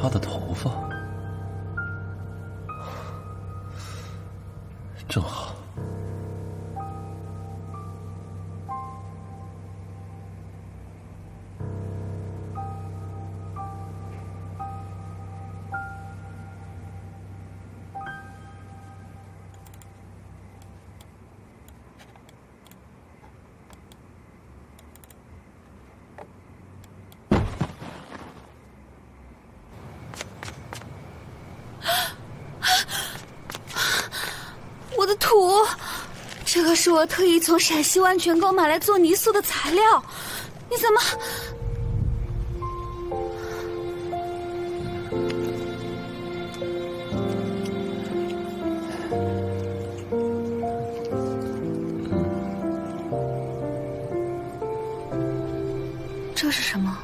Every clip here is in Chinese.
他的头发，正好。我的土，这个是我特意从陕西万泉沟买来做泥塑的材料，你怎么？这是什么？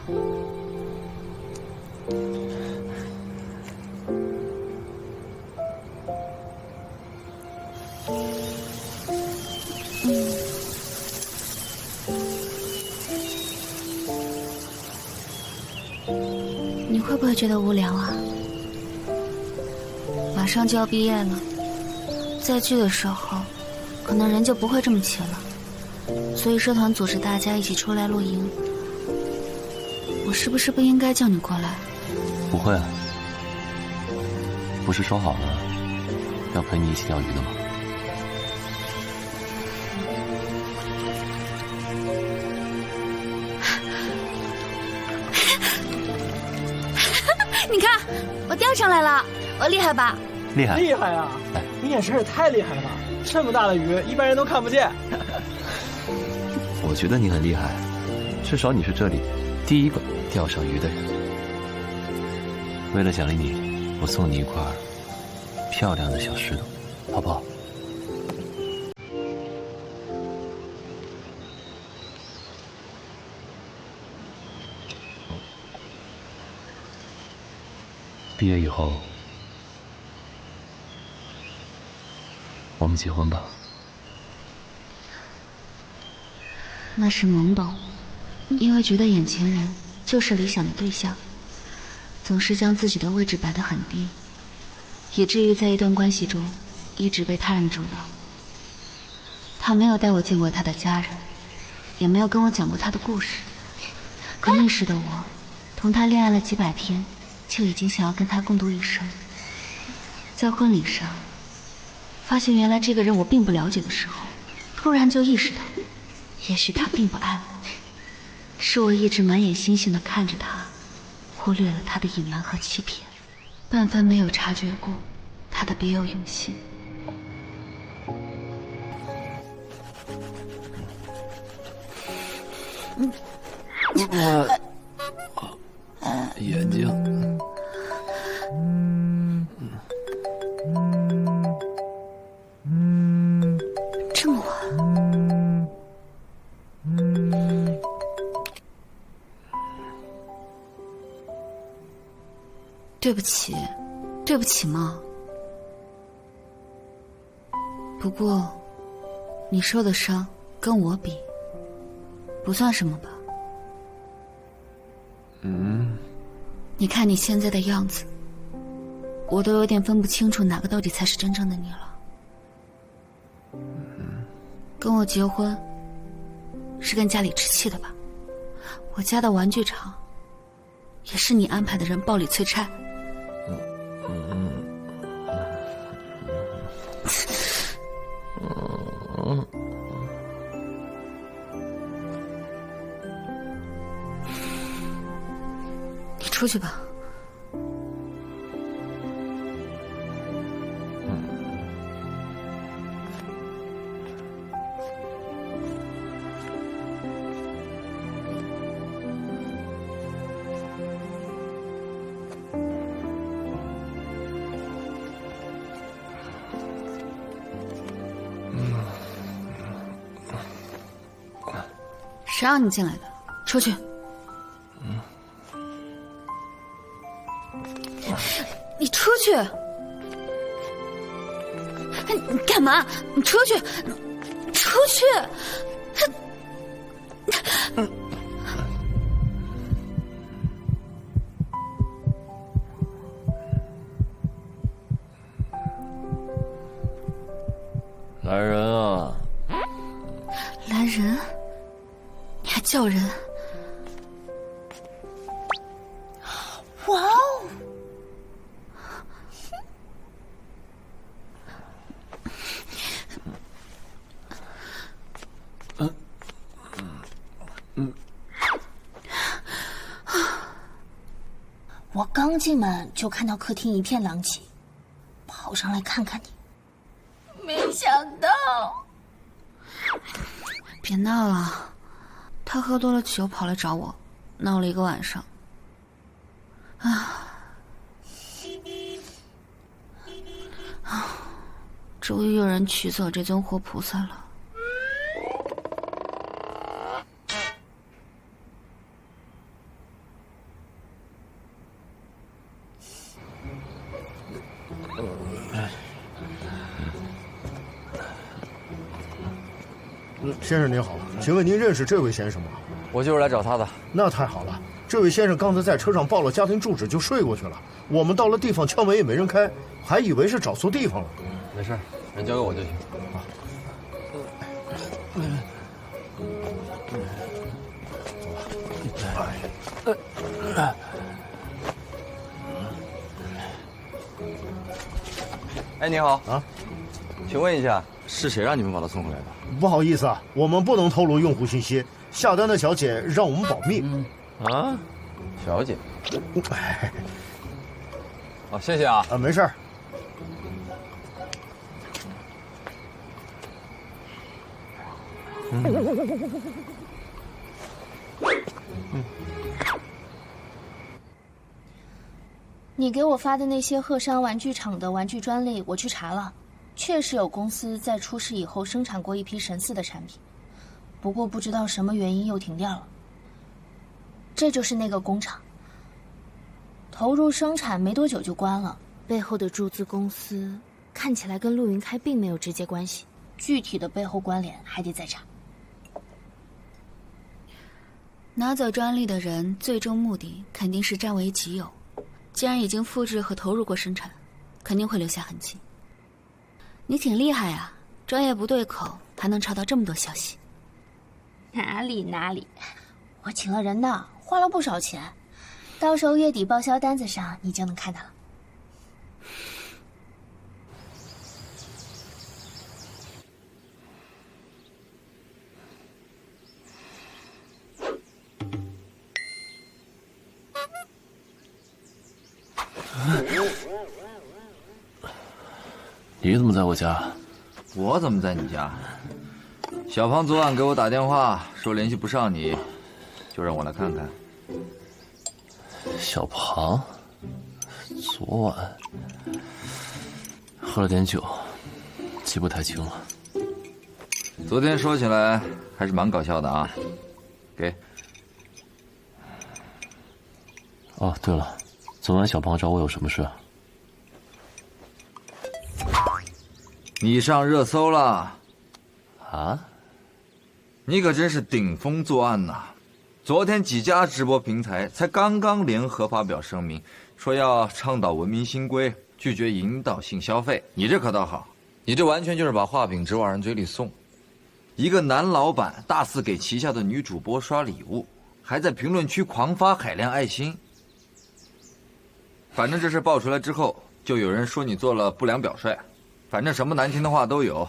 你会不会觉得无聊啊？马上就要毕业了，再聚的时候，可能人就不会这么齐了。所以社团组织大家一起出来露营，我是不是不应该叫你过来？不会啊，不是说好了要陪你一起钓鱼的吗？你看，我钓上来了，我厉害吧？厉害，厉害啊！你眼神也太厉害了吧！这么大的鱼，一般人都看不见。我觉得你很厉害，至少你是这里第一个钓上鱼的人。为了奖励你，我送你一块漂亮的小石头，好不好？毕业以后，我们结婚吧。那是懵懂，因为觉得眼前人就是理想的对象，总是将自己的位置摆得很低，以至于在一段关系中一直被他人主导。他没有带我见过他的家人，也没有跟我讲过他的故事，可那时的我同他恋爱了几百天，就已经想要跟他共度一生。在婚礼上发现原来这个人我并不了解的时候，突然就意识到也许他并不爱我，是我一直满眼星星地看着他，忽略了他的隐瞒和欺骗，半分没有察觉过他的别有用心。眼睛。这么晚，对不起，对不起嘛。不过，你受的伤跟我比，不算什么吧？你看你现在的样子，我都有点分不清楚哪个到底才是真正的你了。跟我结婚是跟家里置气的吧？我家的玩具厂也是你安排的人暴力催拆。你出去吧。谁让你进来的？出去！你出去！你干嘛？你出去！出去！来人啊！来人？你还叫人？哇哦！我刚进门就看到客厅一片狼藉，跑上来看看你，没想到。别闹了，他喝多了酒跑来找我，闹了一个晚上。终于有人取走这尊活菩萨了。先生您好，请问您认识这位先生吗？我就是来找他的。那太好了，这位先生刚才在车上报了家庭住址就睡过去了。我们到了地方敲门也没人开，还以为是找错地方了。没事，人交给我就行。走吧。哎，你好啊，请问一下，是谁让你们把他送回来的？不好意思啊，我们不能透露用户信息，下单的小姐让我们保密。啊，小姐。好，谢谢啊。没事儿。你给我发的那些鹤山玩具厂的玩具专利，我去查了，确实有公司在出事以后生产过一批神似的产品，不过不知道什么原因又停掉了。这就是那个工厂，投入生产没多久就关了，背后的注资公司看起来跟陆云开并没有直接关系，具体的背后关联还得再查。拿走专利的人最终目的肯定是占为己有，既然已经复制和投入过生产，肯定会留下痕迹。你挺厉害啊，专业不对口还能查到这么多消息。哪里，我请了人呢，花了不少钱，到时候月底报销单子上你就能看到了。你怎么在我家？我怎么在你家？小庞昨晚给我打电话说联系不上你，就让我来看看。小庞，昨晚喝了点酒，记不太清了。昨天说起来还是蛮搞笑的啊。给。哦，对了，昨晚小庞找我有什么事？你上热搜了。啊？你可真是顶风作案呐！昨天几家直播平台才刚刚联合发表声明，说要倡导文明新规，拒绝引导性消费。你这可倒好，你这完全就是把画饼直往人嘴里送。一个男老板大肆给旗下的女主播刷礼物，还在评论区狂发海量爱心。反正这事爆出来之后，就有人说你做了不良表率，反正什么难听的话都有。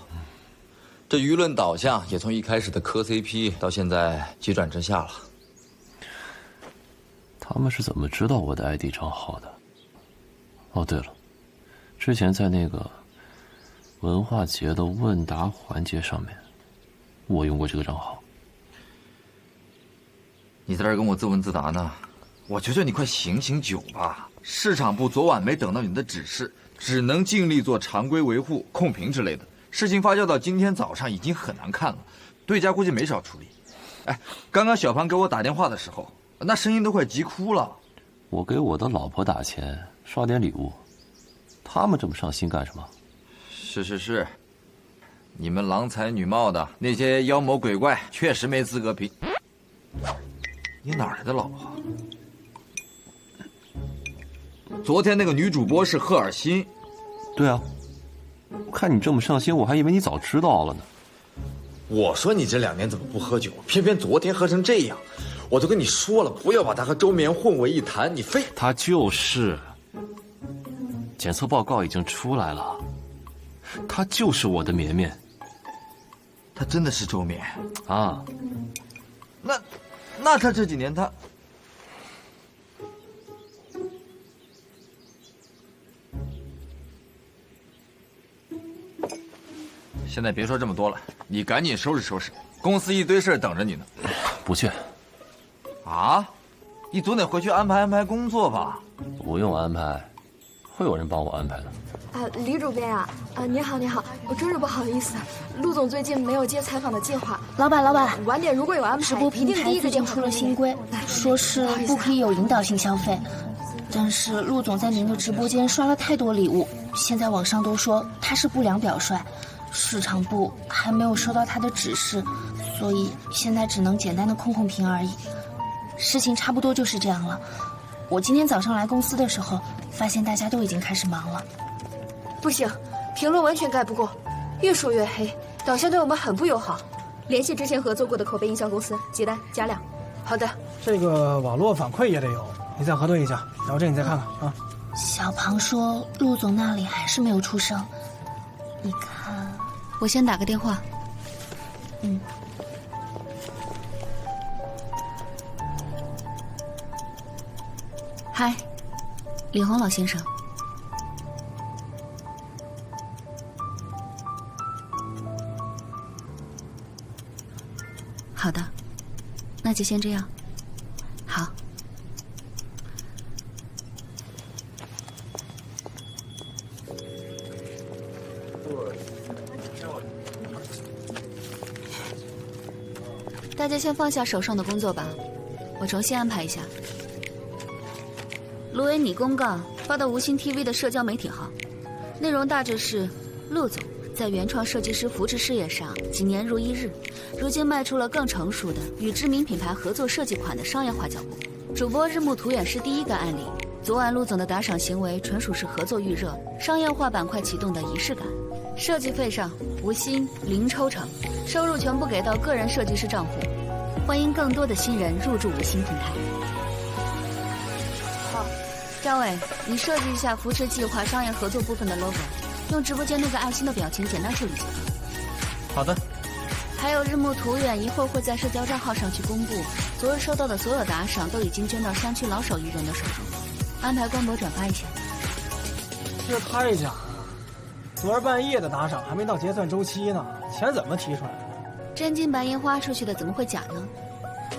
这舆论导向也从一开始的磕 CP 到现在急转直下了。他们是怎么知道我的 ID 账号的？哦，对了，之前在那个文化节的问答环节上面，我用过这个账号。你在这儿跟我自问自答呢，我觉得你快醒醒酒吧！市场部昨晚没等到你的指示，只能尽力做常规维护、控评之类的。事情发酵到今天早上已经很难看了，对家估计没少处理。哎，刚刚小庞给我打电话的时候，那声音都快急哭了。我给我的老婆打钱，刷点礼物，他们这么上心干什么？是，你们郎才女貌的那些妖魔鬼怪确实没资格评。你哪来的老婆？昨天那个女主播是赫尔辛。对啊，看你这么上心，我还以为你早知道了呢。我说你这2年怎么不喝酒，偏偏昨天喝成这样。我都跟你说了，不要把他和周绵混为一谈，你非……他就是，检测报告已经出来了，他就是我的绵绵。他真的是周绵啊？那他这几年他……现在别说这么多了，你赶紧收拾收拾，公司一堆事等着你呢。不去。啊？你总得回去安排安排工作吧？不用安排，会有人帮我安排的。李主编啊，你好你好，我真是不好意思，陆总最近没有接采访的计划。老板，晚点如果有安排，直播平台最近出了新规，说是不可以有引导性消费。但是陆总在您的直播间刷了太多礼物，现在网上都说他是不良表率，市场部还没有收到他的指示，所以现在只能简单的控评而已。事情差不多就是这样了。我今天早上来公司的时候，发现大家都已经开始忙了。不行，评论完全盖不过，越说越黑，导向对我们很不友好。联系之前合作过的口碑营销公司，接单加量。好的，这个网络反馈也得有，你再核对一下，然后这你再看看啊。小庞说陆总那里还是没有出声，你看，我先打个电话。嗨，李红老先生。好的，那就先这样。好。大家先放下手上的工作吧，我重新安排一下。卢维拟公告发到无心 TV 的社交媒体号，内容大致是陆总在原创设计师扶持事业上几年如一日，如今迈出了更成熟的与知名品牌合作设计款的商业化脚步。主播日暮途远是第一个案例，昨晚陆总的打赏行为纯属是合作预热，商业化板块启动的仪式感。设计费上无心零抽成，收入全部给到个人设计师账户，欢迎更多的新人入驻无心平台。好，张伟，你设计一下扶持计划商业合作部分的 logo， 用直播间那个爱心的表情简单处理就好。好的。还有日暮途远一会儿会在社交账号上去公布，昨日收到的所有打赏都已经捐到山区老手艺人的手中，安排官博转发一下。这太假了，昨儿半夜的打赏还没到结算周期呢，钱怎么提出来的？真金白银花出去的怎么会假呢？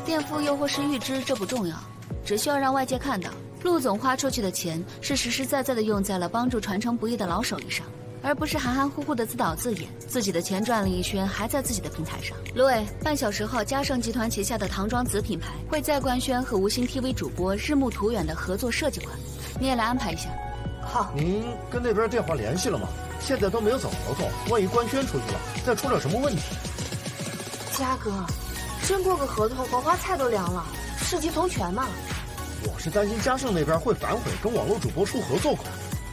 垫付又或是预支这不重要，只需要让外界看到陆总花出去的钱是实实在在的用在了帮助传承不易的老手艺上，而不是含含糊糊的自导自演，自己的钱赚了一圈还在自己的平台上。卢伟，半小时后嘉盛集团旗下的唐装子品牌会再官宣和无心 TV 主播日暮途远的合作设计款，你也来安排一下。好，您跟那边电话联系了吗？现在都没有走合同，万一官宣出去了，再出点什么问题？嘉哥，真过个合同，黄花菜都凉了，事急从权嘛。我是担心嘉盛那边会反悔，跟网络主播出合作款，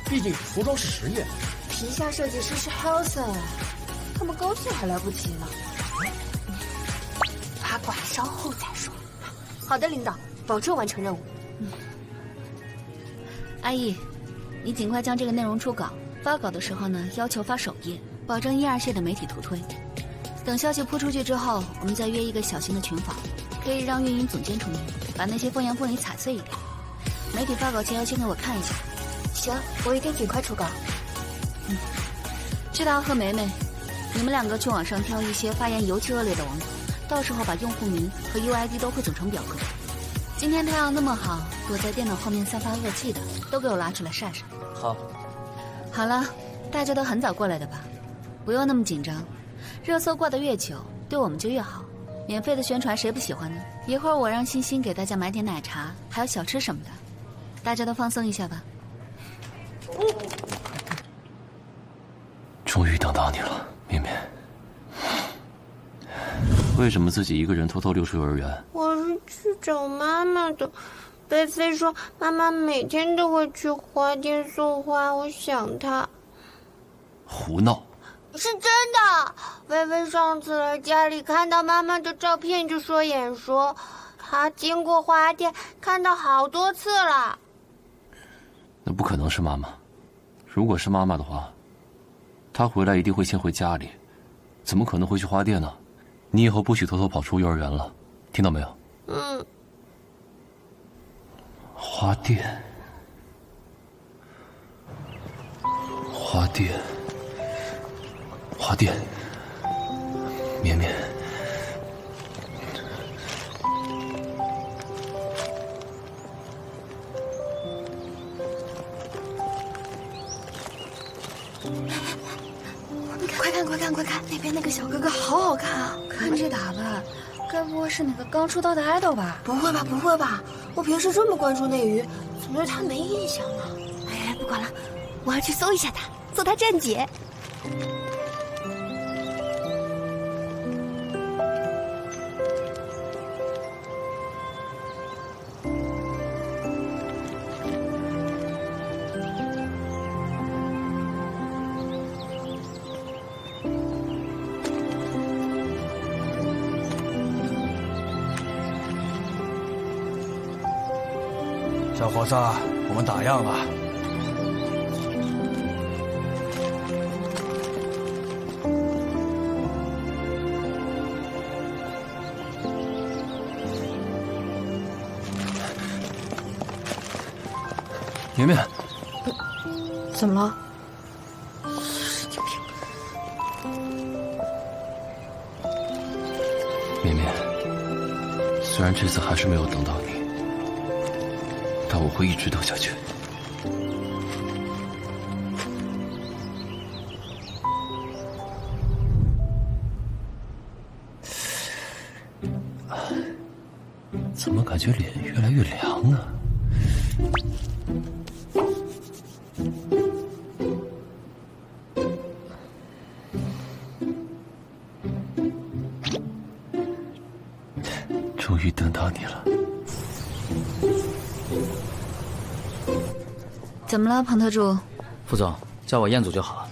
毕竟服装是实业。旗下设计师是 Helson， 他们高兴还来不及呢。八卦稍后再说。好的，领导，保证完成任务。阿义，你尽快将这个内容出稿，发稿的时候呢，要求发首页，保证1、2线的媒体图推。等消息铺出去之后，我们再约一个小型的群访，可以让运营总监出面，把那些风言风语踩碎一点。媒体发稿前要先给我看一下。行，我一定尽快出稿。志达和梅梅，你们2个去网上挑一些发言尤其恶劣的网友，到时候把用户名和 UID 都汇总成表格。今天太阳那么好，躲在电脑后面散发恶气的，都给我拉出来晒晒。好。好了，大家都很早过来的吧？不用那么紧张，热搜挂得越久，对我们就越好。免费的宣传谁不喜欢呢？一会儿我让欣欣给大家买点奶茶，还有小吃什么的，大家都放松一下吧。终于等到你了，绵绵。为什么自己一个人偷偷溜出幼儿园？我是去找妈妈的。贝菲说妈妈每天都会去花店送花，我想她。胡闹！是真的。薇薇上次来家里看到妈妈的照片就说眼熟，她经过花店看到好多次了。那不可能是妈妈。如果是妈妈的话，她回来一定会先回家里，怎么可能会去花店呢？你以后不许偷偷跑出幼儿园了，听到没有？嗯。花店，花店，花店，绵绵。快看快看快看，那边那个小哥哥好好看啊！看这打扮，该不会是哪个刚出道的爱豆吧？不会吧不会吧！我平时这么关注内娱，怎么对他没印象呢？哎，不管了，我要去搜一下他，做他站姐。小伙子，我们打烊了。绵绵，怎么了？绵绵，虽然这次还是没有等到你，但我会一直等下去。怎么感觉脸越来越凉呢？终于等到你了。怎么了，彭特助？副总，叫我彦祖就好了。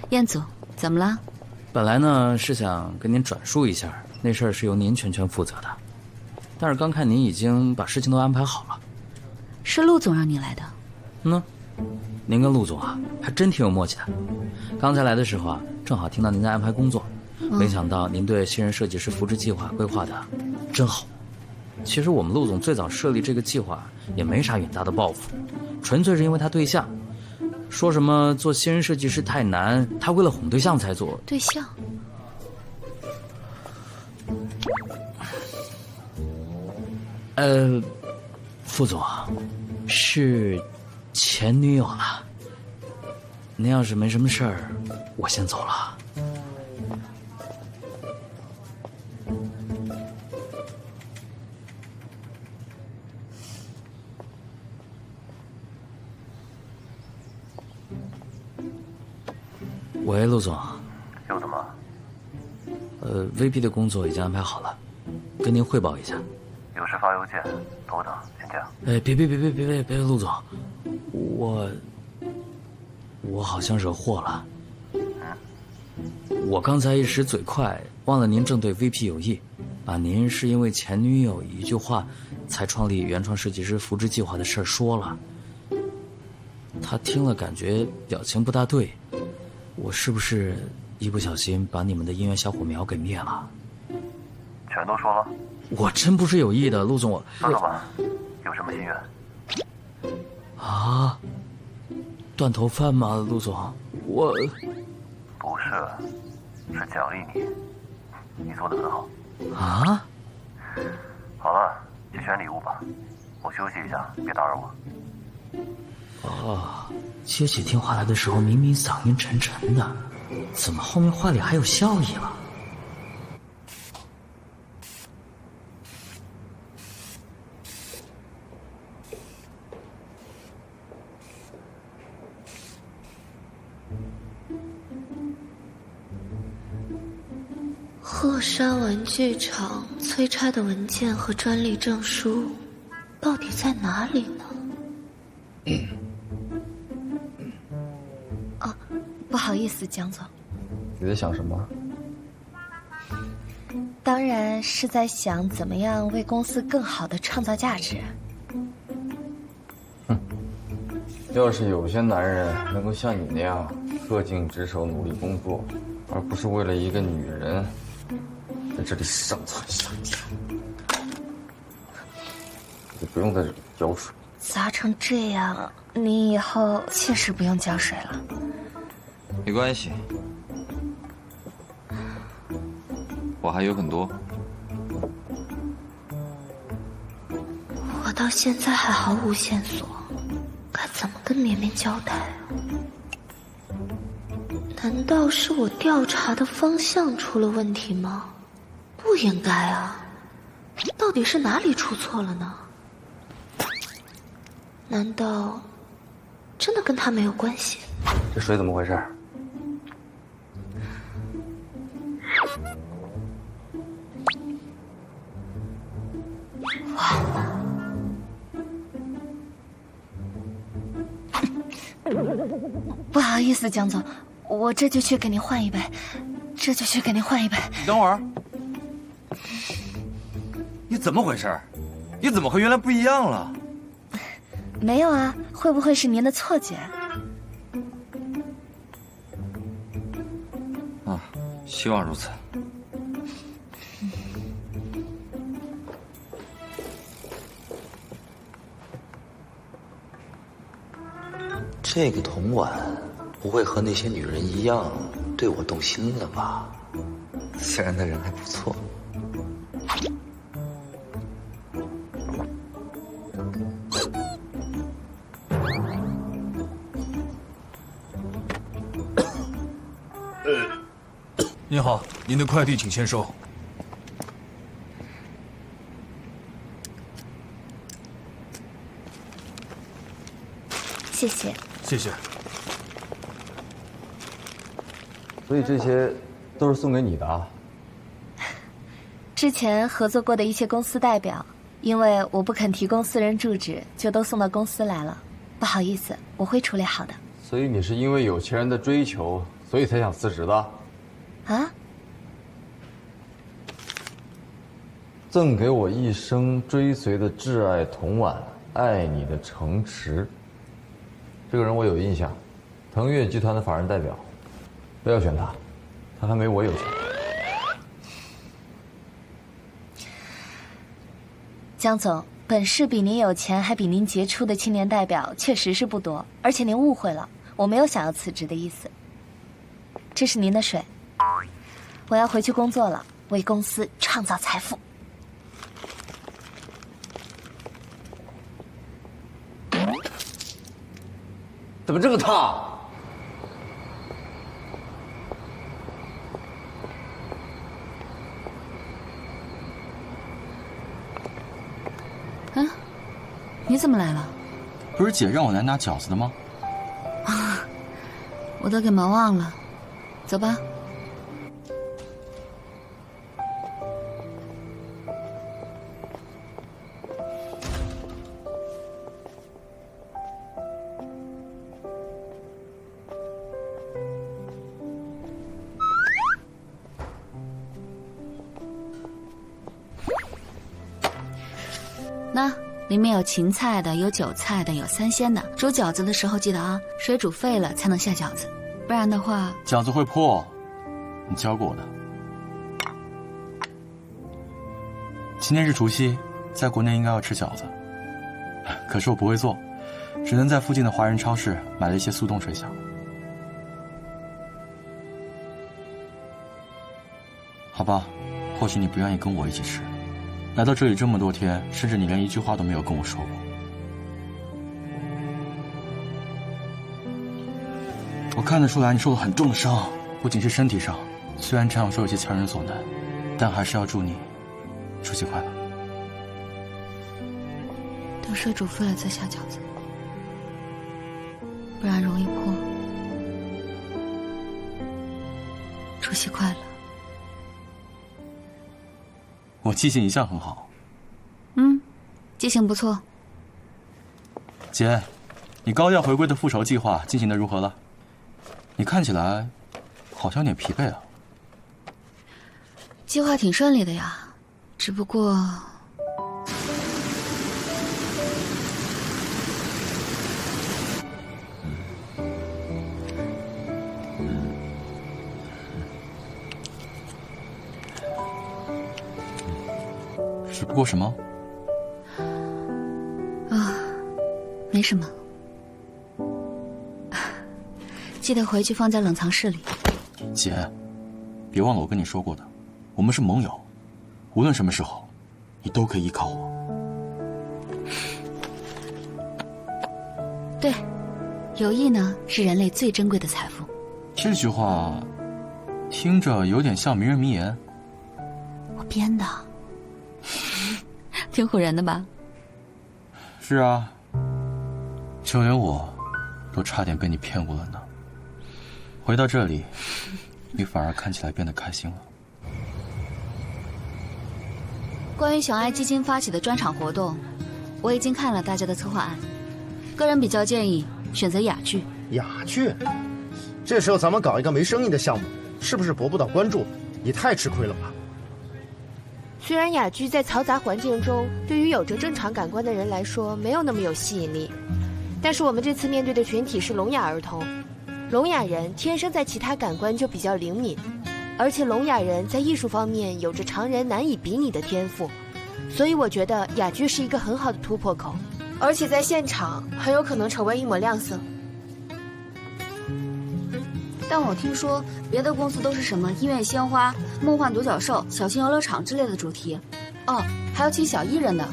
彦祖，怎么了？本来呢是想跟您转述一下，那事儿是由您全负责的，但是刚看您已经把事情都安排好了。是陆总让你来的。您跟陆总啊，还真挺有默契的。刚才来的时候啊，正好听到您在安排工作，没想到您对新人设计师扶持计划规划的真好。其实我们陆总最早设立这个计划也没啥远大的抱负，纯粹是因为他对象说什么做新人设计师太难，他为了哄对象才做。对象？副总是前女友了。您要是没什么事儿，我先走了。喂，陆总。又怎么？VP 的工作已经安排好了，跟您汇报一下。有事发邮件，等我等，先这样。别，陆总，我好像惹祸了。我刚才一时嘴快，忘了您正对 VP 有意，把您是因为前女友一句话才创立原创设计师扶持计划的事儿说了。他听了感觉表情不大对，我是不是一不小心把你们的音乐小火苗给灭了？全都说了？我真不是有意的，陆总，说说吧，有什么心愿？啊，断头饭吗，陆总？我不是，是奖励你，你做得很好。啊？好了，去选礼物吧，我休息一下，别打扰我。接起电话来的时候明明嗓音沉沉的，怎么后面话里还有笑意了？鹤山玩具厂催拆的文件和专利证书，到底在哪里呢？不好意思，江总。你在想什么？当然是在想怎么样为公司更好的创造价值。要是有些男人能够像你那样恪尽职守、努力工作，而不是为了一个女人在这里生存下去，就不用在这里浇水。砸成这样，你以后确实不用浇水了。没关系，我还有很多。我到现在还毫无线索，该怎么跟绵绵交代？难道是我调查的方向出了问题吗？不应该啊，到底是哪里出错了呢？难道真的跟他没有关系？这水怎么回事？完了！不好意思，江总，我这就去给您换一杯，等会儿，你怎么回事？你怎么和原来不一样了？没有啊，会不会是您的错觉？啊，希望如此。这个童婉不会和那些女人一样对我动心了吧？虽然他人还不错。您好，您的快递请签收。谢谢。谢谢。所以这些都是送给你的啊？之前合作过的一些公司代表，因为我不肯提供私人住址，就都送到公司来了。不好意思，我会处理好的。所以你是因为有钱人的追求，所以才想辞职的？啊？赠给我一生追随的挚爱童婉，爱你的城池。这个人我有印象，腾越集团的法人代表，不要选他，他还没我有钱。江总，本市比您有钱还比您杰出的青年代表确实是不多，而且您误会了，我没有想要辞职的意思。这是您的水，我要回去工作了，为公司创造财富。怎么这么烫？嗯，你怎么来了？不是姐让我来拿饺子的吗？啊，我都给忙忘了。走吧。那里面有芹菜的，有韭菜的，有三鲜的。煮饺子的时候记得啊，水煮沸了才能下饺子，不然的话饺子会破。你教过我的。今天是除夕，在国内应该要吃饺子，可是我不会做，只能在附近的华人超市买了一些速冻水饺。好吧，或许你不愿意跟我一起吃。来到这里这么多天，甚至你连一句话都没有跟我说过。我看得出来你受了很重的伤，不仅是身体上，虽然这样说有些强人所难，但还是要祝你除夕快乐。等水煮沸了再下饺子，不然容易破。除夕快乐。我记性一向很好。记性不错。姐，你高调回归的复仇计划进行得如何了？你看起来好像有点疲惫啊。计划挺顺利的呀，只不过……只不过什么？啊，没什么。记得回去放在冷藏室里。姐，别忘了我跟你说过的，我们是盟友，无论什么时候，你都可以依靠我。对，友谊呢是人类最珍贵的财富。这句话听着有点像名人名言。我编的。挺唬人的吧？是啊，就连我都差点被你骗过了呢。回到这里，你反而看起来变得开心了。关于小爱基金发起的专场活动，我已经看了大家的策划案，个人比较建议选择哑剧。哑剧？这时候咱们搞一个没生意的项目，是不是博不到关注？也太吃亏了吧！虽然哑剧在嘈杂环境中，对于有着正常感官的人来说没有那么有吸引力，但是我们这次面对的群体是聋哑儿童，聋哑人天生在其他感官就比较灵敏，而且聋哑人在艺术方面有着常人难以比拟的天赋，所以我觉得哑剧是一个很好的突破口，而且在现场很有可能成为一抹亮色。但我听说别的公司都是什么音乐鲜花、梦幻独角兽、小型游乐场之类的主题，哦，还要请小艺人的，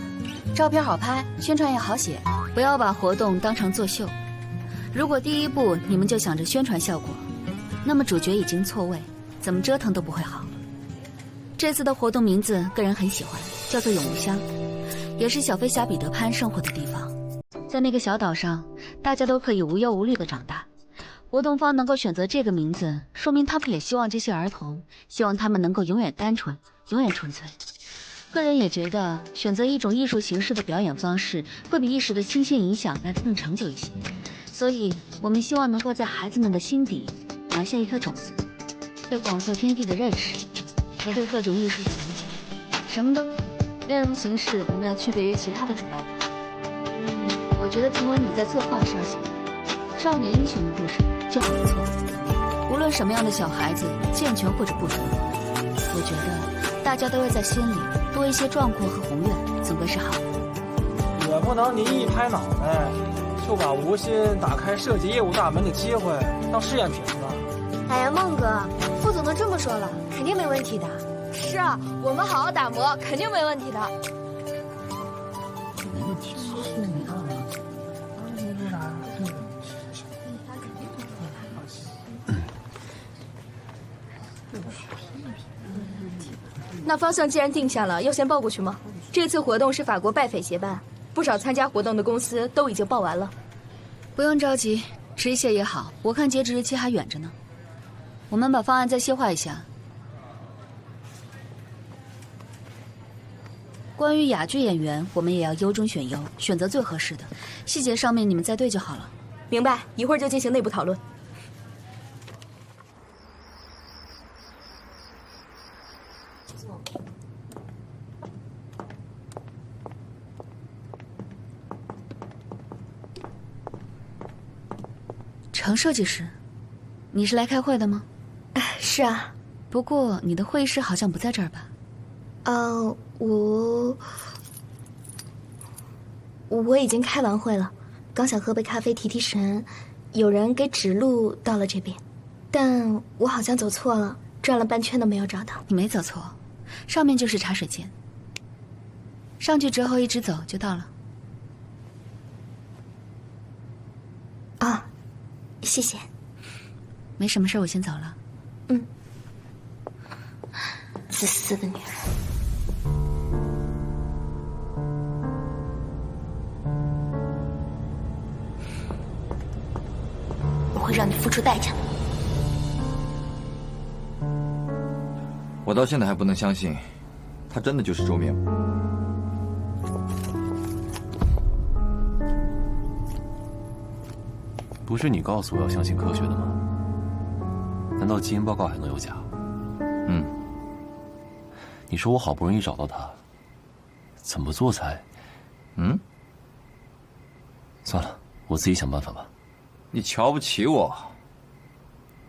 照片好拍，宣传也好写，不要把活动当成作秀。如果第一步你们就想着宣传效果，那么主角已经错位，怎么折腾都不会好。这次的活动名字个人很喜欢，叫做永无乡，也是小飞侠彼得潘生活的地方。在那个小岛上，大家都可以无忧无虑的长大。活动方能够选择这个名字，说明他们也希望这些儿童，希望他们能够永远单纯，永远纯粹。个人也觉得选择一种艺术形式的表演方式，会比一时的轻信影响来得更长久一些。所以我们希望能够在孩子们的心底埋下一颗种子，对广阔天地的认识和对各种艺术的理解。什么都内容形式我们要区别于其他的主办方。我觉得听闻你在策划上写少年英雄的故事就很不错，无论什么样的小孩子，健全或者不全，我觉得大家都要在心里多一些壮阔和宏愿，总归是好的。也不能你一拍脑袋就把吴昕打开设计业务大门的机会当试验品了。哎呀，孟哥，副总都这么说了，肯定没问题的。是啊，我们好好打磨，肯定没问题的。没问题。那方向既然定下了，要先报过去吗？这次活动是法国拜匪协办，不少参加活动的公司都已经报完了。不用着急，迟一些也好，我看截止日期还远着呢。我们把方案再细化一下。关于哑剧演员，我们也要优中选优，选择最合适的。细节上面你们再对就好了。明白，一会儿就进行内部讨论。程设计师，你是来开会的吗？是啊，不过你的会议室好像不在这儿吧？我已经开完会了，刚想喝杯咖啡提提神，有人给指路到了这边，但我好像走错了，转了半圈都没有找到。你没走错，上面就是茶水间，上去之后一直走就到了。啊，谢谢。没什么事，我先走了。嗯。自私的女人。我会让你付出代价的。我到现在还不能相信，他真的就是周绵。不是你告诉我要相信科学的吗？难道基因报告还能有假？嗯。你说我好不容易找到他，怎么做才……算了，我自己想办法吧。你瞧不起我？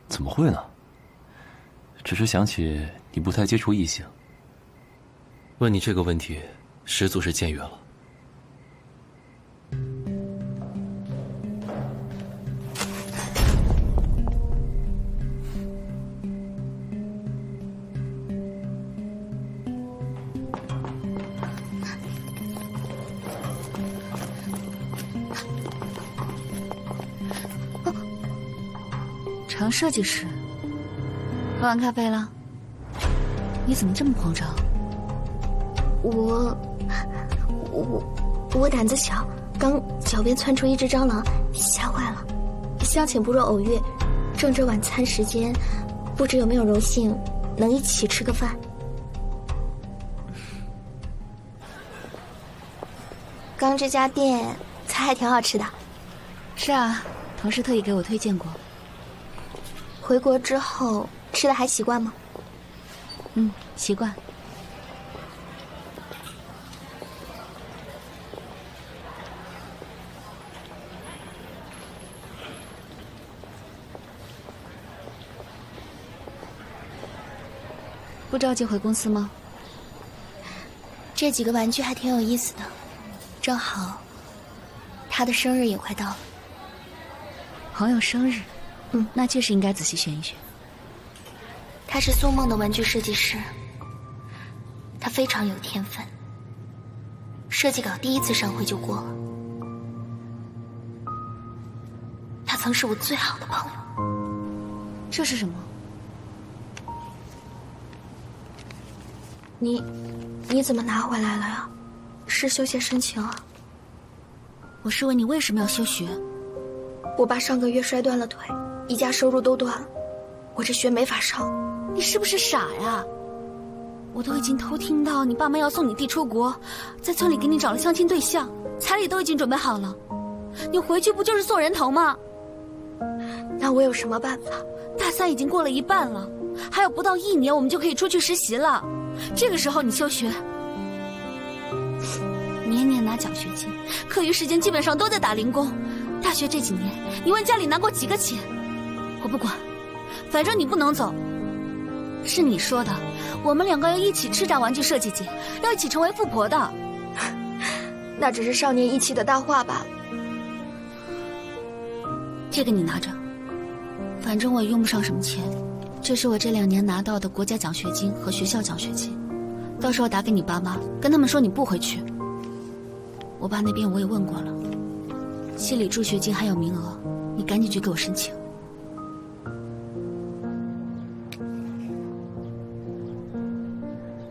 怎么会呢？只是想起你不太接触异性，问你这个问题，十足是僭越了。常设计师，喝完咖啡了？你怎么这么慌张？我胆子小，刚脚边窜出一只蟑螂，吓坏了。相请不若偶遇，正值晚餐时间，不知有没有荣幸能一起吃个饭。刚这家店菜还挺好吃的。是啊，同事特意给我推荐过。回国之后吃的还习惯吗？习惯。不着急回公司吗？这几个玩具还挺有意思的，正好他的生日也快到了。朋友生日，那确实应该仔细选一选。他是苏梦的玩具设计师，他非常有天分，设计稿第一次上会就过了。他曾是我最好的朋友。这是什么？你怎么拿回来了呀？是休学申请啊？我是问你为什么要休学？我爸上个月摔断了腿，一家收入都断了，我这学没法上。你是不是傻呀？我都已经偷听到你爸妈要送你弟出国，在村里给你找了相亲对象，彩礼都已经准备好了，你回去不就是送人头吗？那我有什么办法？大三已经过了一半了，还有不到1年我们就可以出去实习了，这个时候你休学，年年拿奖学金，课余时间基本上都在打零工。大学这几年，你问家里拿过几个钱？我不管，反正你不能走。是你说的，我们2个要一起叱咤玩具设计界，要一起成为富婆的。那只是少年意气的大话吧。这个你拿着，反正我也用不上什么钱，这是我这2年拿到的国家奖学金和学校奖学金。到时候打给你爸妈，跟他们说你不回去。我爸那边我也问过了，系里助学金还有名额，你赶紧去给我申请。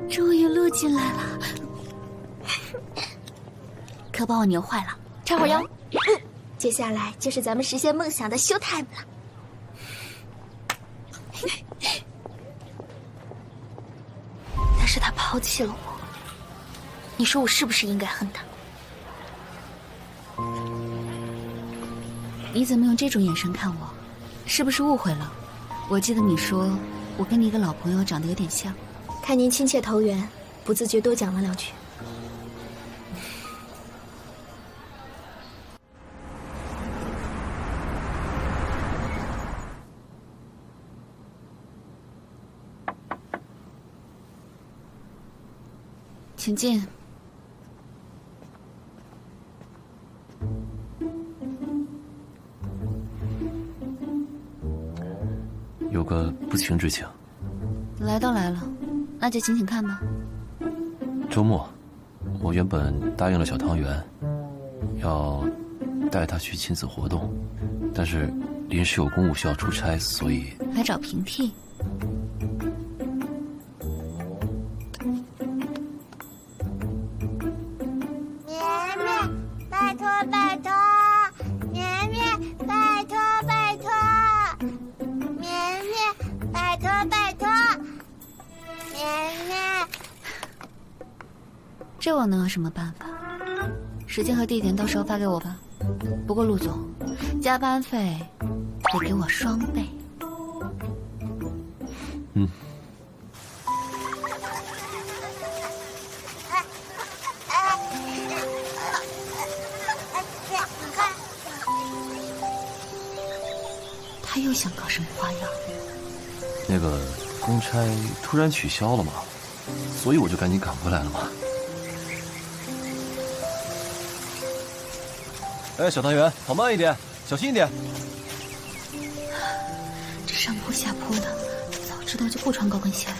终于录进来了，可把我扭坏了，插会儿腰。接下来就是咱们实现梦想的 show time 了。但是他抛弃了我，你说我是不是应该恨他？你怎么用这种眼神看我？是不是误会了？我记得你说我跟你一个老朋友长得有点像。看您亲切投缘，不自觉多讲了2句。请进。有个不情之请。来都来了，那就请请看吧。周末，我原本答应了小汤圆，要带他去亲子活动，但是临时有公务需要出差，所以来找平替。绵绵，拜托拜托，绵绵，拜托拜托，绵绵，拜托拜托，绵绵。这我能有什么办法？时间和地点到时候发给我吧。不过陆总，加班费得给我双倍。嗯。他又想搞什么花样？那个公差突然取消了嘛，所以我就赶紧赶回来了嘛。哎，小团圆，跑慢一点，小心一点。这上坡下坡的，早知道就不穿高跟鞋了。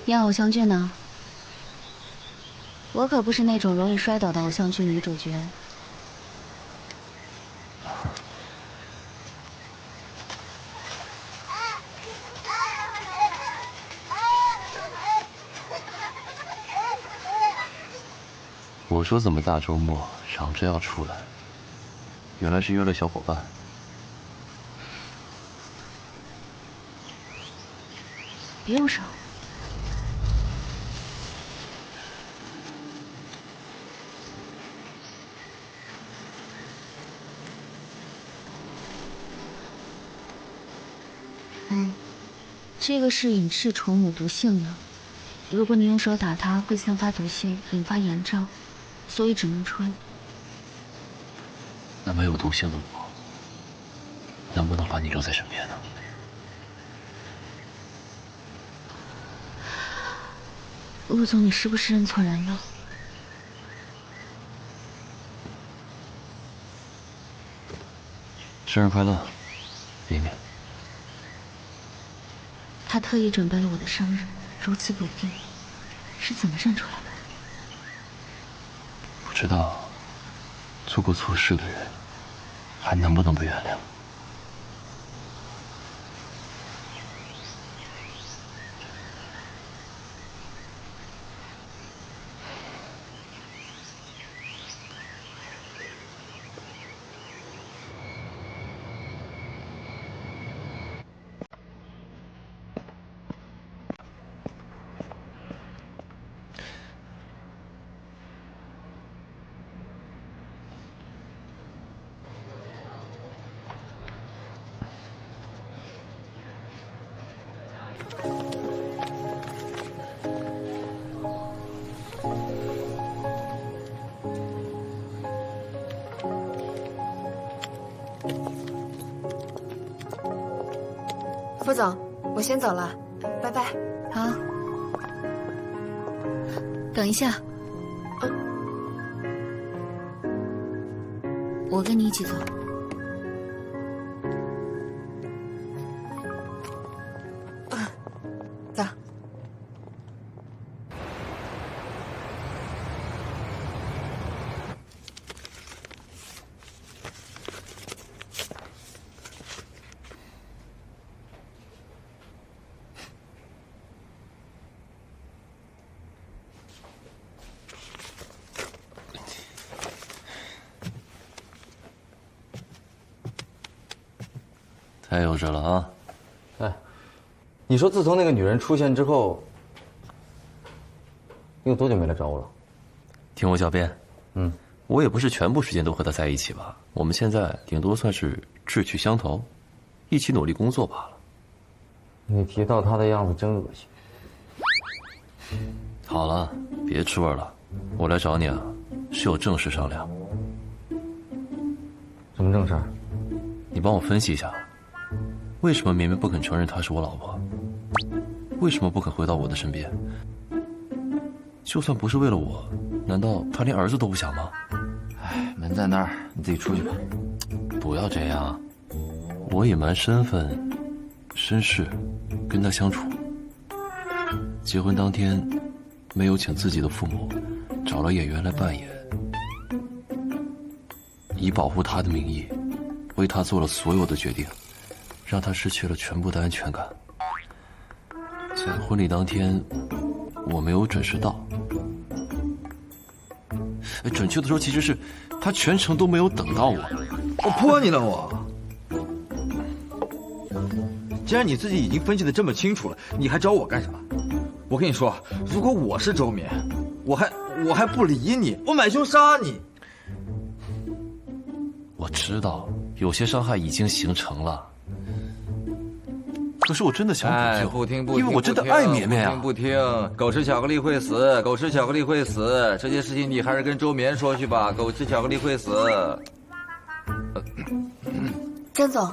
演偶像剧呢？我可不是那种容易摔倒的偶像剧女主角。我说怎么大周末嚷着要出来，原来是约了小伙伴。别用手。这个是隐翅虫母毒性的，如果你用手打它，会散发毒性，引发炎症，所以只能吹。那没有毒性的我，能不能把你留在身边呢？陆总，你是不是认错人了？生日快乐，莹莹。他特意准备了我的生日，如此笃定，是怎么认出来的？不知道做过错事的人还能不能被原谅。副总，我先走了，拜拜。好，等一下，我跟你一起走。走。太幼稚了啊！哎，你说自从那个女人出现之后，你有多久没来找我了？听我狡辩，我也不是全部时间都和她在一起吧。我们现在顶多算是志趣相投，一起努力工作罢了。你提到她的样子真恶心。好了，别吃味了。我来找你啊，是有正事商量。什么正事？你帮我分析一下。为什么绵绵不肯承认她是我老婆？为什么不肯回到我的身边？就算不是为了我，难道她连儿子都不想吗？哎，门在那儿，你自己出去吧。不要这样，我隐瞒身份、身世，跟她相处。结婚当天，没有请自己的父母，找了演员来扮演，以保护她的名义，为她做了所有的决定。让他失去了全部的安全感。在婚礼当天，我没有准时到。准确的说，其实是他全程都没有等到我。我泼你了我！既然你自己已经分析的这么清楚了，你还找我干什么？我跟你说，如果我是周绵，我还不理你，我买凶杀你。我知道有些伤害已经形成了，可是我真的想补救，不听，因为我真的爱绵绵啊！不听，狗吃巧克力会死，狗吃巧克力会死，这些事情你还是跟周绵说去吧。狗吃巧克力会死。郑总，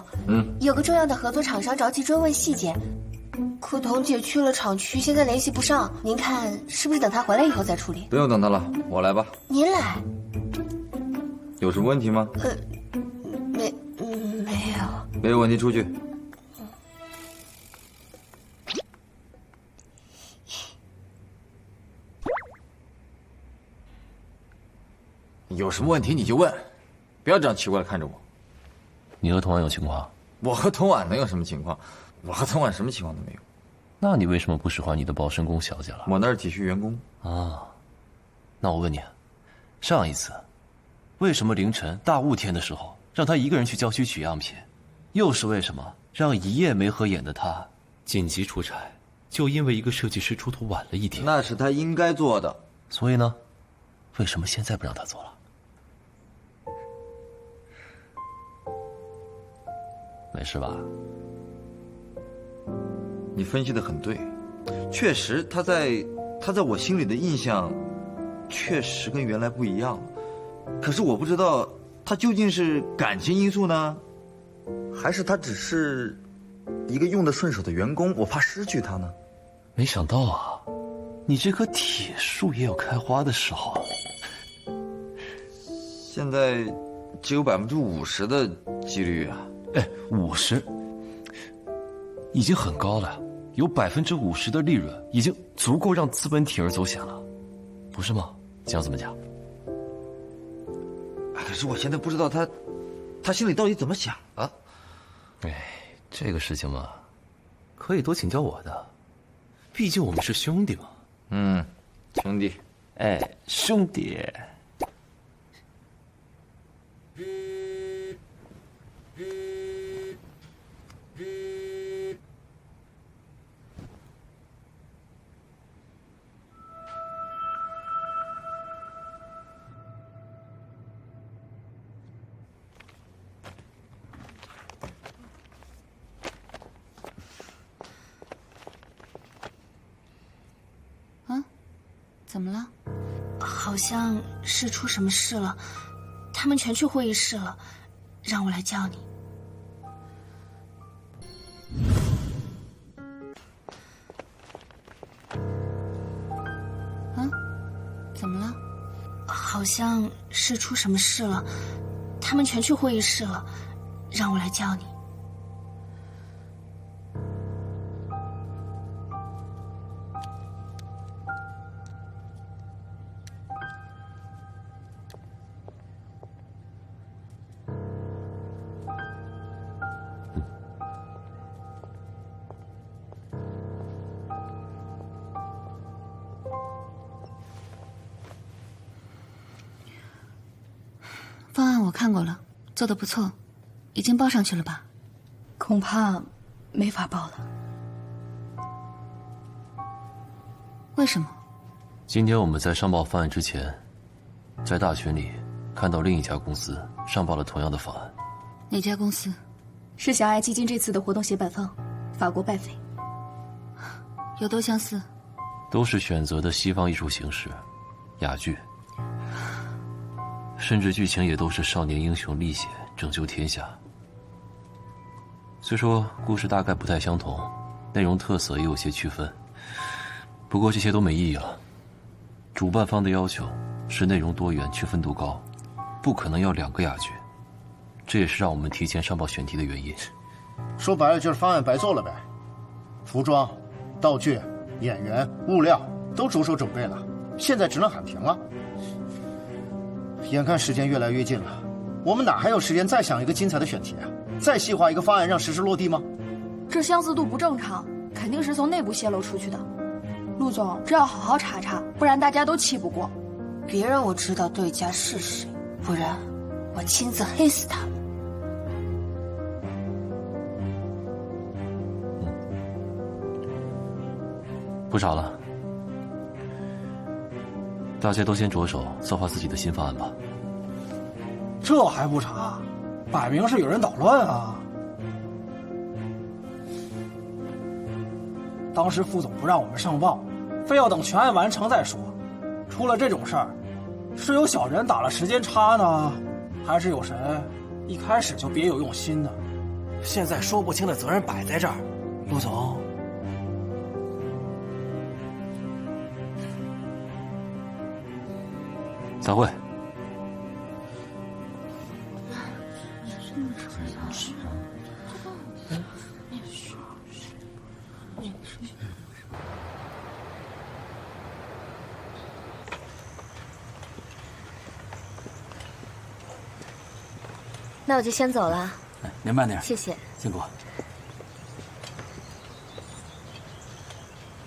有个重要的合作厂商着急追问细节，可彤姐去了厂区，现在联系不上，您看是不是等她回来以后再处理？不用等她了，我来吧。您来？有什么问题吗？没有。没有问题，出去。有什么问题你就问，不要这样奇怪的看着我。你和童婉有情况？我和童婉能有什么情况？我和童婉什么情况都没有。那你为什么不使唤你的保身宫小姐了？我那是体恤员工啊。那我问你，上一次为什么凌晨大雾天的时候让她一个人去郊区取样品？又是为什么让一夜没合眼的她紧急出差，就因为一个设计师出图晚了一天？那是她应该做的。所以呢，为什么现在不让她做了？没事吧？你分析的很对，确实他在我心里的印象确实跟原来不一样了。可是我不知道他究竟是感情因素呢，还是他只是一个用得顺手的员工，我怕失去他呢。没想到啊，你这棵铁树也有开花的时候。现在只有50%的几率啊。50%已经很高了，有50%的利润已经足够让资本铤而走险了，不是吗？想怎么讲？可是我现在不知道他心里到底怎么想啊。这个事情嘛，可以多请教我的，毕竟我们是兄弟嘛。兄弟。兄弟。怎么了？好像是出什么事了，他们全去会议室了，让我来叫你。怎么了？好像是出什么事了，他们全去会议室了，让我来叫你。方案我看过了，做得不错，已经报上去了吧？恐怕没法报了。为什么？今天我们在上报方案之前，在大群里看到另一家公司上报了同样的方案。哪家公司？是小爱基金这次的活动协办方，法国拜菲。有多相似？都是选择的西方艺术形式，哑剧。甚至剧情也都是少年英雄历险拯救天下。虽说故事大概不太相同，内容特色也有些区分，不过这些都没意义了。主办方的要求是内容多元、区分度高，不可能要2个哑剧，这也是让我们提前上报选题的原因。说白了就是方案白做了呗，服装、道具、演员、物料都着手准备了，现在只能喊停了。眼看时间越来越近了，我们哪还有时间再想一个精彩的选题啊？再细化一个方案让实施落地吗？这相似度不正常，肯定是从内部泄露出去的。陆总，这要好好查查，不然大家都气不过。别让我知道对家是谁，不然我亲自黑死他们。不吵了，大家都先着手策划自己的新方案吧。这还不查？摆明是有人捣乱啊！当时副总不让我们上报，非要等全案完成再说。出了这种事儿，是有小人打了时间差呢，还是有谁一开始就别有用心呢？现在说不清的责任摆在这儿，陆总。散会。那我就先走了。您慢点，谢谢。辛苦。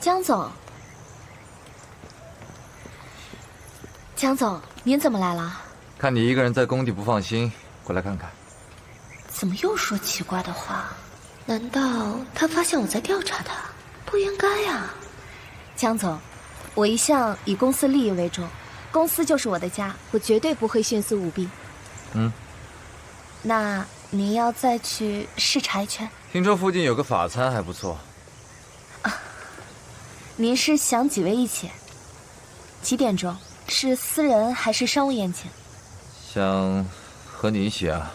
江总，江总，您怎么来了？看你一个人在工地不放心，过来看看。怎么又说奇怪的话？难道他发现我在调查他？不应该呀。江总，我一向以公司利益为重，公司就是我的家，我绝对不会徇私舞弊。那您要再去视察一圈？听说附近有个法餐还不错。您是想几位一起？几点钟？是私人还是商务宴请？想和你一起啊。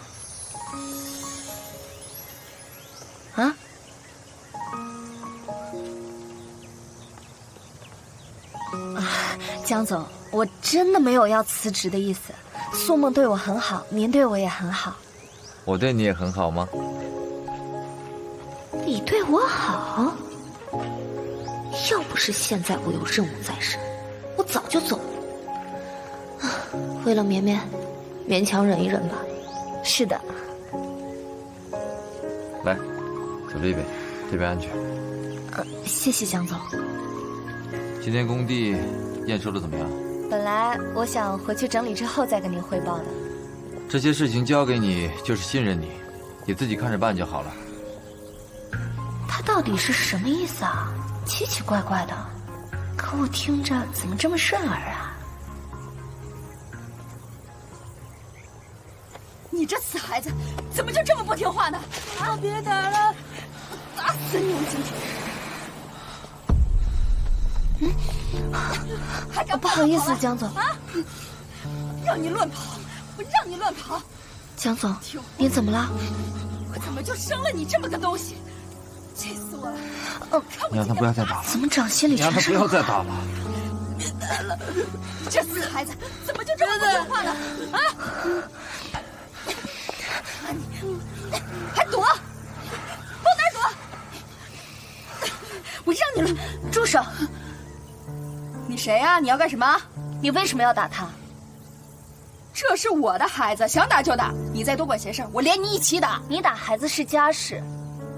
啊？江总，我真的没有要辞职的意思。苏梦对我很好，您对我也很好。我对你也很好吗？你对我好？要不是现在我有任务在身，我早就走了。为了绵绵，勉强忍一忍吧。是的。来，走这边，这边安全。谢谢江总。今天工地验收的怎么样？本来我想回去整理之后再跟您汇报的。这些事情交给你就是信任你，你自己看着办就好了。他到底是什么意思啊？奇奇怪怪的，可我听着怎么这么顺耳啊？你这死孩子，怎么就这么不听话呢？啊！别打了，打死你！我今天。还敢不好意思，江总啊！让你乱跑，我让你乱跑！江总，您怎么了？我怎么就生了你这么个东西？气死我了！你让他不要再打了。怎么掌心里全是？你让他不要再打了。别打了！这死孩子怎么就这么不听话呢？啊！还躲？往哪儿躲？我让你了！住手！你谁呀？你要干什么？你为什么要打他？这是我的孩子，想打就打。你再多管闲事，我连你一起打。你打孩子是家事，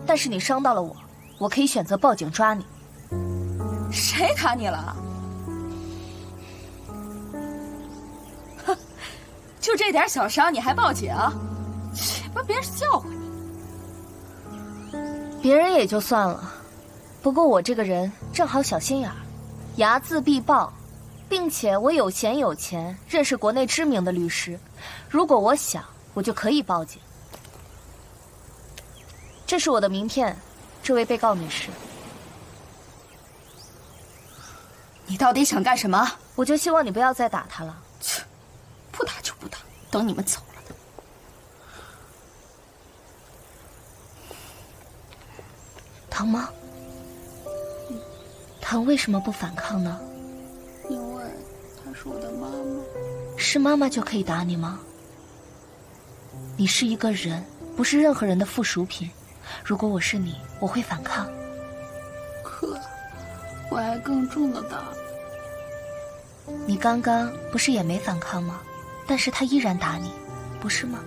但是你伤到了我，我可以选择报警抓你。谁打你了？哼，就这点小伤你还报警？切，把别人笑话你。别人也就算了，不过我这个人正好小心眼儿，睚眦必报，并且我有钱，认识国内知名的律师，如果我想，我就可以报警。这是我的名片，这位被告女士。你到底想干什么？我就希望你不要再打他了。切，不打就不打，等你们走了呢。疼吗？疼为什么不反抗呢？因为她是我的妈妈。是妈妈就可以打你吗？你是一个人，不是任何人的附属品。如果我是你，我会反抗。可我还更重的打。你刚刚不是也没反抗吗？但是他依然打你，不是吗？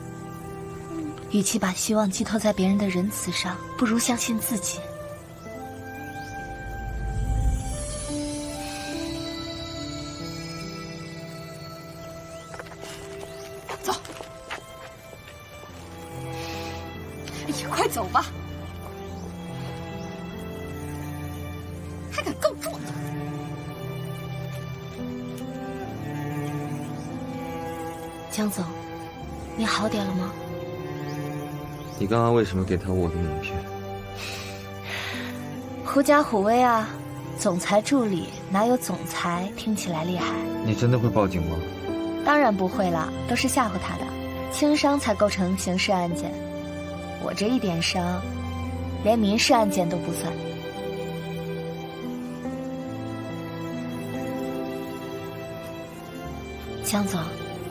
与其把希望寄托在别人的仁慈上，不如相信自己。走。哎呀，快走吧！还敢告状！江总，你好点了吗？你刚刚为什么给他我的名片？狐假虎威啊！总裁助理哪有总裁听起来厉害？你真的会报警吗？当然不会了，都是吓唬他的，轻伤才构成刑事案件。我这一点伤，连民事案件都不算。江总，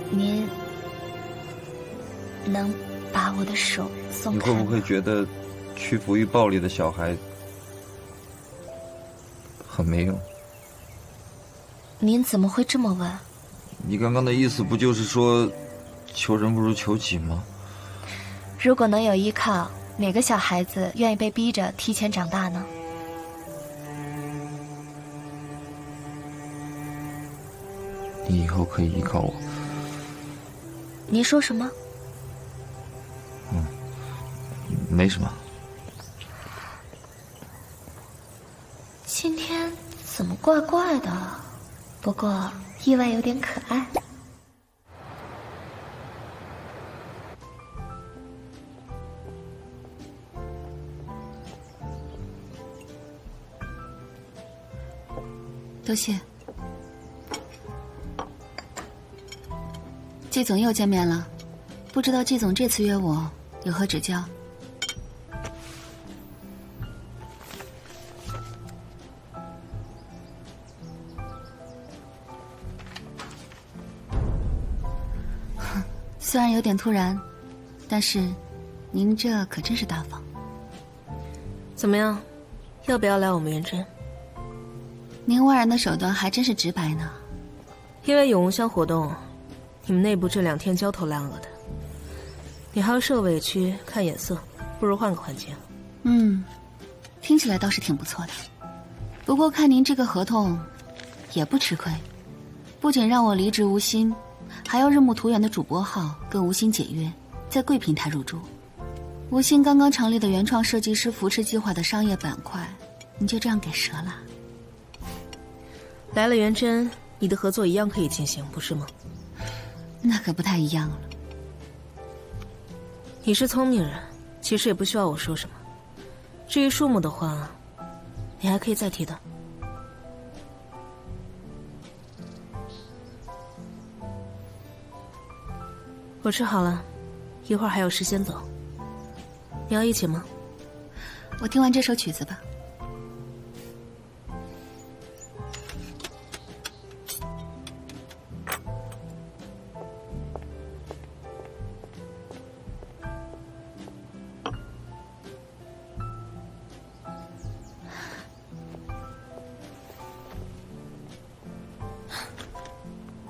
您能把我的手松开吗？你会不会觉得屈服于暴力的小孩很没用？您怎么会这么问？你刚刚的意思不就是说求人不如求己吗？如果能有依靠，哪个小孩子愿意被逼着提前长大呢？你以后可以依靠我。您说什么？没什么。今天怎么怪怪的？不过意外有点可爱。多谢。季总又见面了，不知道季总这次约我有何指教？虽然有点突然，但是您这可真是大方。怎么样，要不要来我们元真？您外人的手段还真是直白呢。因为永无乡活动，你们内部这2天焦头烂额的，你还要受委屈看眼色，不如换个环境。听起来倒是挺不错的。不过看您这个合同，也不吃亏，不仅让我离职无心，还要日暮途远的主播号跟无心解约，在贵平台入驻。无心刚刚成立的原创设计师扶持计划的商业板块，你就这样给折了？来了元真，你的合作一样可以进行，不是吗？那可不太一样了。你是聪明人，其实也不需要我说什么。至于数目的话，你还可以再提的。我吃好了，一会儿还有事先走。你要一起吗？我听完这首曲子吧。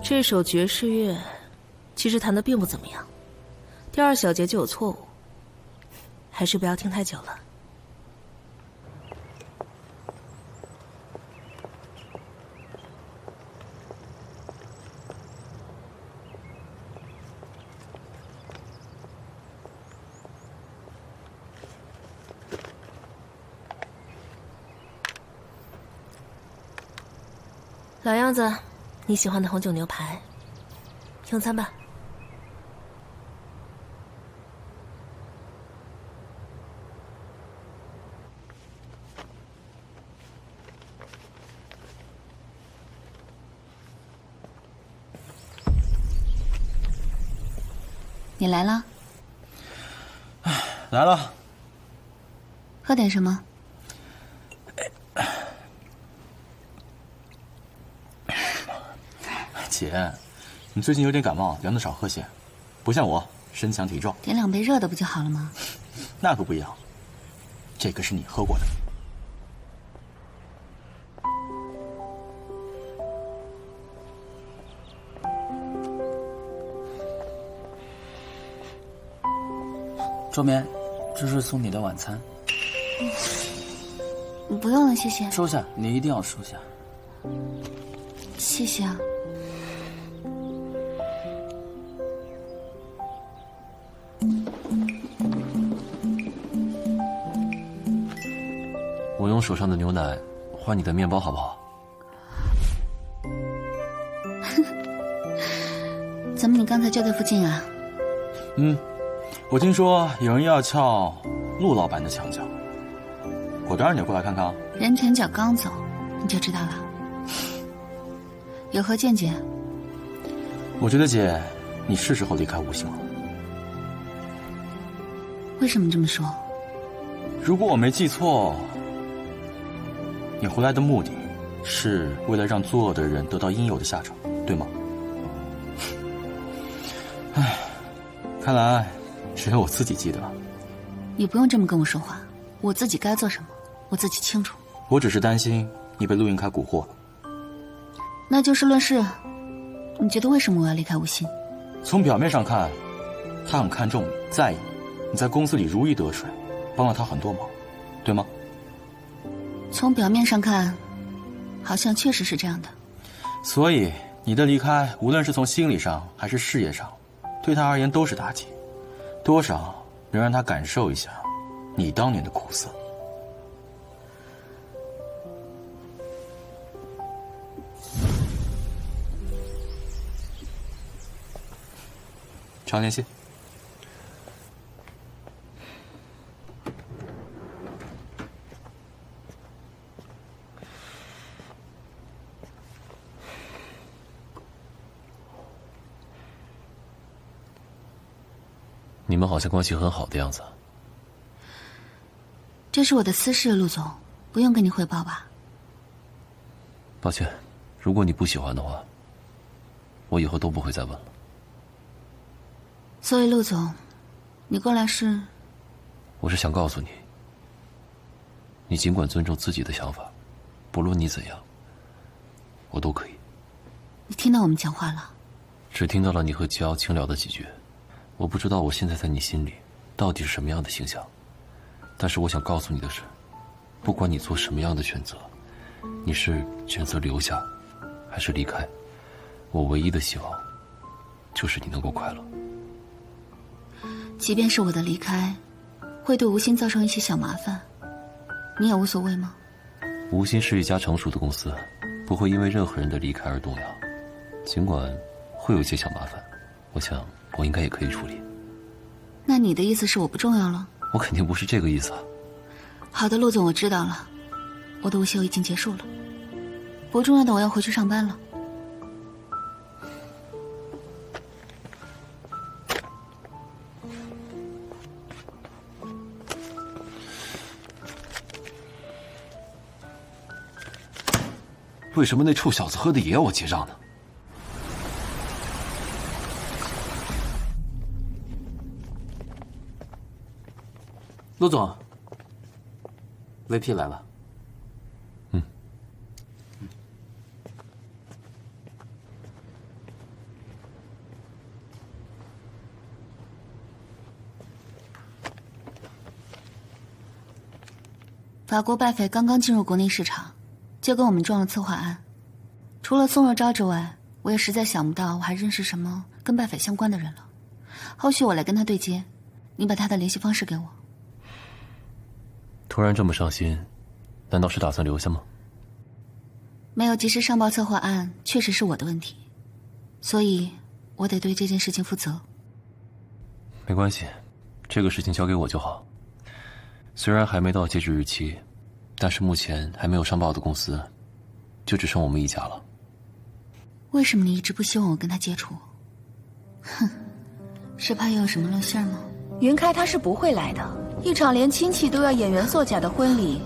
这首爵士乐其实弹得并不怎么样，第2小节就有错误，还是不要听太久了。老样子，你喜欢的红酒牛排，用餐吧。你来了？来了。喝点什么？姐，你最近有点感冒，凉的少喝些，不像我身强体壮。点2杯热的不就好了吗？那可不一样，这个是你喝过的。周绵，这是送你的晚餐。不用了，谢谢。收下，你一定要收下。谢谢啊。我用手上的牛奶换你的面包好不好？怎么你刚才就在附近啊？我听说有人要撬陆老板的墙角，果断让你过来看看啊。人前脚刚走，你就知道了。有何见解？我觉得姐，你是时候离开吴兴了。为什么这么说？如果我没记错，你回来的目的是为了让作恶的人得到应有的下场，对吗？唉，看来只有我自己记得。你不用这么跟我说话，我自己该做什么，我自己清楚。我只是担心你被陆云开蛊惑了。那就事论事，你觉得为什么我要离开吴昕？从表面上看，他很看重你，在意你在公司里如鱼得水，帮了他很多忙，对吗？从表面上看，好像确实是这样的。所以你的离开，无论是从心理上还是事业上，对他而言都是打击，多少能让他感受一下你当年的苦涩。常联系。你们好像关系很好的样子。这是我的私事，陆总，不用跟你汇报吧？抱歉，如果你不喜欢的话，我以后都不会再问了。所以，陆总，你过来是？我是想告诉你，你尽管尊重自己的想法，不论你怎样，我都可以。你听到我们讲话了？只听到了你和吉奥轻聊的几句，我不知道我现在在你心里到底是什么样的形象。但是我想告诉你的是，不管你做什么样的选择，你是选择留下，还是离开，我唯一的希望，就是你能够快乐。即便是我的离开，会对吴昕造成一些小麻烦，你也无所谓吗？吴昕是一家成熟的公司，不会因为任何人的离开而动摇。尽管会有一些小麻烦，我想我应该也可以处理。那你的意思是我不重要了？我肯定不是这个意思啊。好的，陆总，我知道了，我的午休已经结束了，不重要的我要回去上班了。为什么那臭小子喝的也要我结账呢？陆总 ，VP 来了。法国拜斐刚刚进入国内市场，就跟我们撞了策划案。除了宋若昭之外，我也实在想不到我还认识什么跟拜斐相关的人了。后续我来跟他对接，你把他的联系方式给我。突然这么伤心，难道是打算留下吗？没有及时上报策划案，确实是我的问题，所以我得对这件事情负责。没关系，这个事情交给我就好。虽然还没到截止日期，但是目前还没有上报的公司，就只剩我们一家了。为什么你一直不希望我跟他接触？哼，是怕又有什么露馅吗？云开他是不会来的，一场连亲戚都要演员作假的婚礼，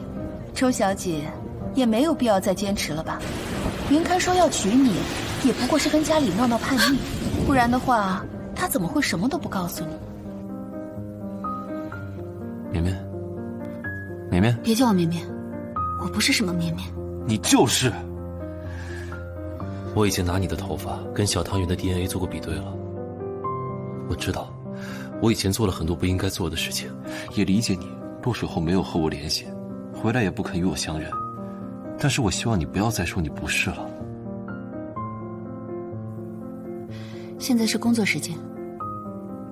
周小姐也没有必要再坚持了吧？云开说要娶你，也不过是跟家里闹闹叛逆，不然的话，他怎么会什么都不告诉你？绵绵，绵绵，别叫我绵绵，我不是什么绵绵。你就是。我已经拿你的头发跟小汤圆的 DNA 做过比对了，我知道，我以前做了很多不应该做的事情，也理解你落水后没有和我联系，回来也不肯与我相认。但是我希望你不要再说你不是了。现在是工作时间，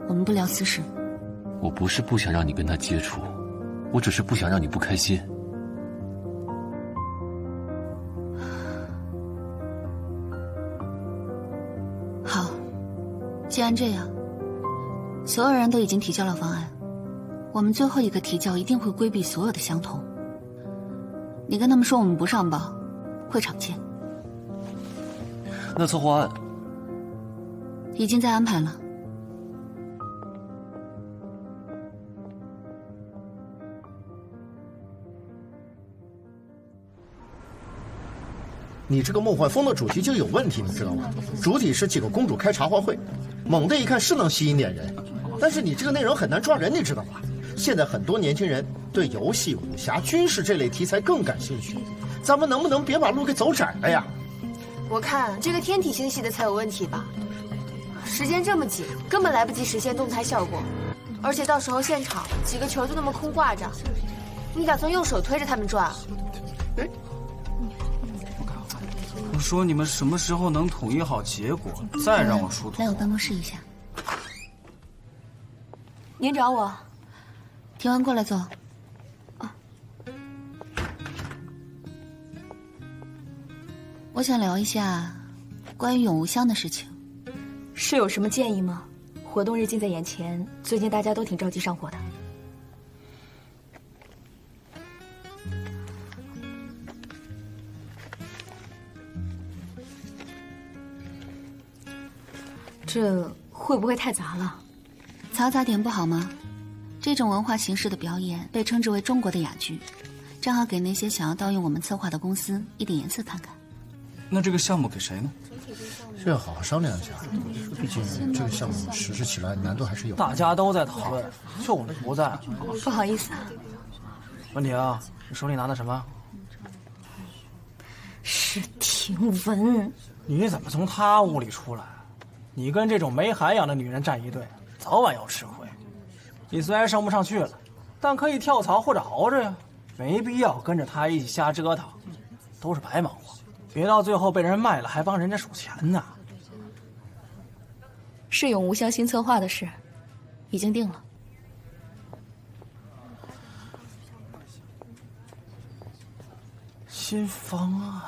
我们不聊私事。我不是不想让你跟他接触，我只是不想让你不开心。好，既然这样，所有人都已经提交了方案，我们最后一个提交一定会规避所有的相同。你跟他们说我们不上报，会场见。那策划案已经在安排了。你这个梦幻风的主题就有问题，你知道吗？主体是几个公主开茶话会，猛的一看是能吸引点人，但是你这个内容很难抓人，你知道吗？现在很多年轻人对游戏、武侠、军事这类题材更感兴趣，咱们能不能别把路给走窄了呀？我看这个天体星系的才有问题吧，时间这么紧，根本来不及实现动态效果，而且到时候现场几个球就那么空挂着，你打算用手推着他们转？我说你们什么时候能统一好结果，再让我出头？来我办公室一下。您找我？提完过来坐。我想聊一下关于永无香的事情。是有什么建议吗？活动日近在眼前，最近大家都挺着急上火的。这会不会太杂了？嘈杂点不好吗？这种文化形式的表演被称之为中国的哑剧，正好给那些想要盗用我们策划的公司一点颜色看看。那这个项目给谁呢？这要好好商量一下，毕竟这个项目实施起来难度还是有。大家都在讨论，就我们不在。不好意思啊。文婷，你手里拿的什么？是婷文。你怎么从他屋里出来？你跟这种没涵养的女人站一队，早晚要吃亏。你虽然升不上去了，但可以跳槽或者熬着呀，没必要跟着他一起瞎折腾，都是白忙活。别到最后被人卖了，还帮人家数钱呢。是永无香新策划的事，已经定了。新方案。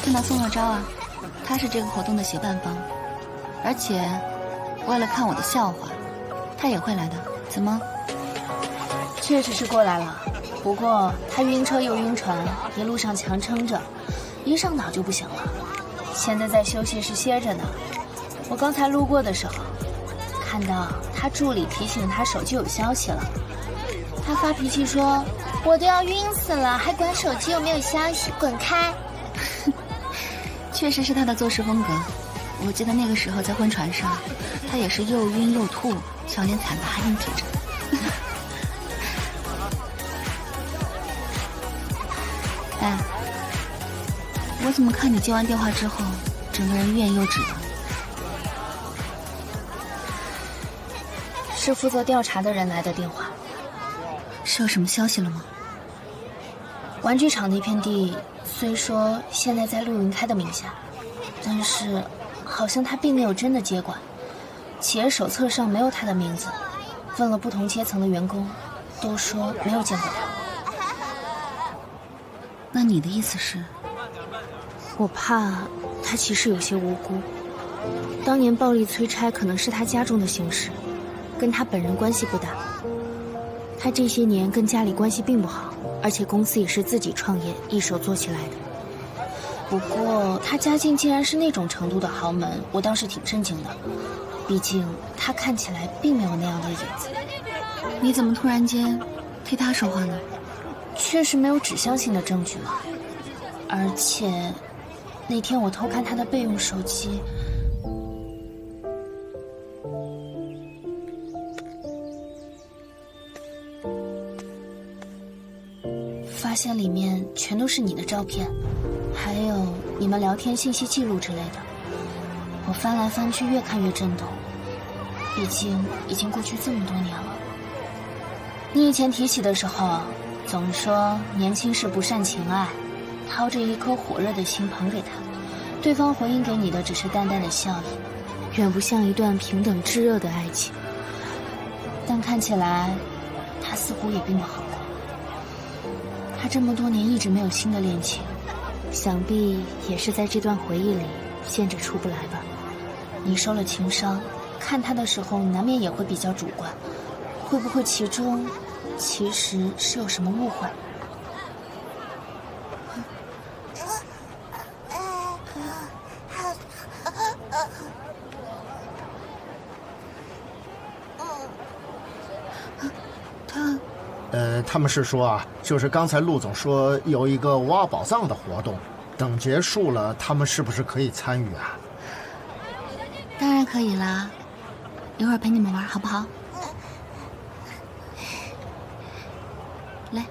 看到宋乐昭啊，他是这个活动的协办方，而且为了看我的笑话，他也会来的。怎么？确实是过来了，不过他晕车又晕船，一路上强撑着，一上岛就不行了，现在在休息室歇着呢。我刚才路过的时候，看到他助理提醒他手机有消息了，他发脾气说：“我都要晕死了，还管手机有没有消息，滚开！”确实是他的做事风格。我记得那个时候在婚船上，他也是又晕又吐，小脸惨白还硬挺着。哎，我怎么看你接完电话之后，整个人欲言又止的？是负责调查的人来的电话。是有什么消息了吗？玩具厂那片地虽说现在在陆云开的名下，但是好像他并没有真的接管，企业手册上没有他的名字，问了不同阶层的员工，都说没有见过他。那你的意思是？我怕他其实有些无辜。当年暴力催拆可能是他家中的形式，跟他本人关系不大。他这些年跟家里关系并不好，而且公司也是自己创业一手做起来的。不过他家境竟然是那种程度的豪门，我倒是挺震惊的。毕竟他看起来并没有那样的影子。你怎么突然间替他说话呢？确实没有指向性的证据嘛。而且那天我偷看他的备用手机，发现里面全都是你的照片，还有你们聊天信息记录之类的。我翻来翻去，越看越震动。毕竟已经过去这么多年了。你以前提起的时候，总说年轻时不善情爱，掏着一颗火热的心捧给他，对方回应给你的只是淡淡的笑意，远不像一段平等炙热的爱情。但看起来，他似乎也并不好过。他这么多年一直没有新的恋情，想必也是在这段回忆里陷着出不来吧。你受了情伤，看他的时候难免也会比较主观，会不会其中其实是有什么误会？他们是说啊，就是刚才陆总说有一个挖宝藏的活动，等结束了，他们是不是可以参与啊？当然可以啦，一会儿陪你们玩好不好？来。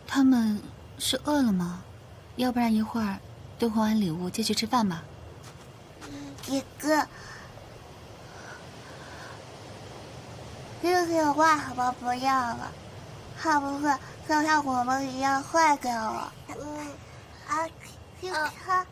他们是饿了吗？要不然一会儿兑换完礼物就去吃饭吧。这句话我不要了，他不会就像我们一样坏给我。他。